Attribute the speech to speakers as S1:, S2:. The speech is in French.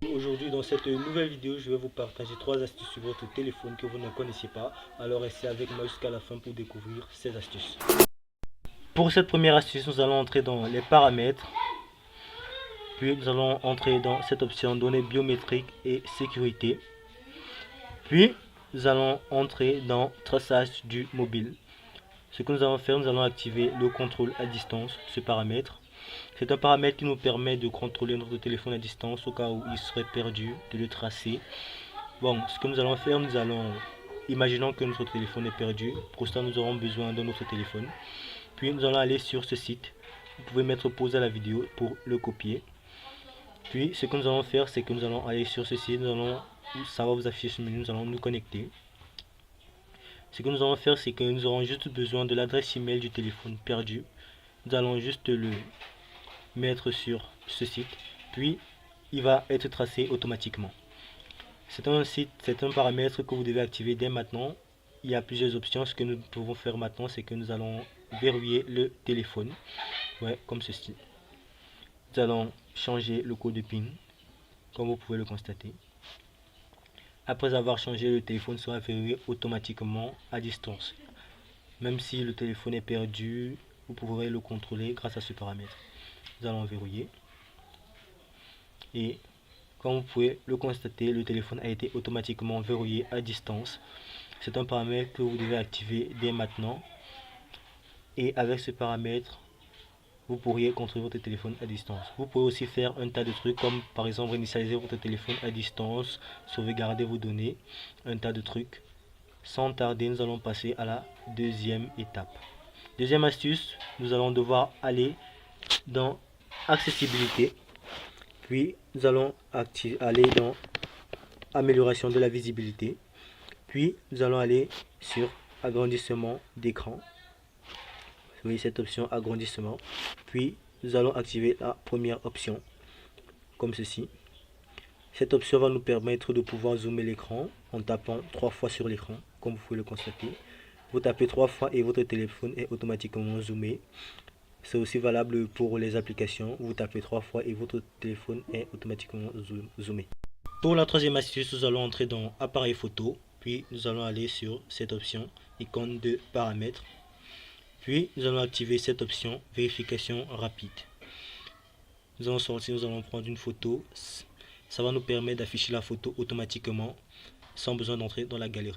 S1: Aujourd'hui, dans cette nouvelle vidéo, je vais vous partager 3 astuces sur votre téléphone que vous ne connaissiez pas. Alors restez avec moi jusqu'à la fin pour découvrir ces astuces. Pour cette première astuce, nous allons entrer dans les paramètres. Puis nous allons entrer dans cette option données biométriques et sécurité. Puis nous allons entrer dans traçage du mobile. Ce que nous allons faire, nous allons activer le contrôle à distance, ce paramètre. C'est un paramètre qui nous permet de contrôler notre téléphone à distance au cas où il serait perdu, de le tracer. Bon, ce que nous allons faire, imaginons que notre téléphone est perdu. Pour ça, nous aurons besoin de notre téléphone. Puis nous allons aller sur ce site. Vous pouvez mettre pause à la vidéo pour le copier. Puis ce que nous allons faire, c'est que nous allons aller sur ce site. Ça va vous afficher ce menu, nous allons nous connecter. Ce que nous allons faire, c'est que nous aurons juste besoin de l'adresse email du téléphone perdu. Nous allons juste le mettre sur ce site, puis il va être tracé automatiquement. C'est un paramètre que vous devez activer dès maintenant. Il y a plusieurs options. Ce que nous pouvons faire maintenant, c'est que nous allons verrouiller le téléphone, comme ceci. Nous allons changer le code de PIN, comme vous pouvez le constater. Après avoir changé, le téléphone sera verrouillé automatiquement à distance. Même si le téléphone est perdu, vous pourrez le contrôler grâce à ce paramètre. Nous allons verrouiller. Et comme vous pouvez le constater, le téléphone a été automatiquement verrouillé à distance. C'est un paramètre que vous devez activer dès maintenant. Et avec ce paramètre, vous pourriez contrôler votre téléphone à distance. Vous pouvez aussi faire un tas de trucs comme par exemple initialiser votre téléphone à distance, sauvegarder vos données, un tas de trucs. Sans tarder, nous allons passer à la deuxième étape. Deuxième astuce, nous allons devoir aller dans accessibilité. Puis nous allons aller dans amélioration de la visibilité. Puis nous allons aller sur agrandissement d'écran. Vous voyez cette option agrandissement. Puis nous allons activer la première option comme ceci. Cette option va nous permettre de pouvoir zoomer l'écran en tapant 3 fois sur l'écran, comme vous pouvez le constater. Vous tapez 3 fois et votre téléphone est automatiquement zoomé. C'est aussi valable pour les applications. Vous tapez 3 fois et votre téléphone est automatiquement zoomé. Pour la troisième astuce, nous allons entrer dans appareil photo. Puis nous allons aller sur cette option icône de paramètres. Puis nous allons activer cette option vérification rapide. Nous allons sortir, nous allons prendre une photo. Ça va nous permettre d'afficher la photo automatiquement sans besoin d'entrer dans la galerie.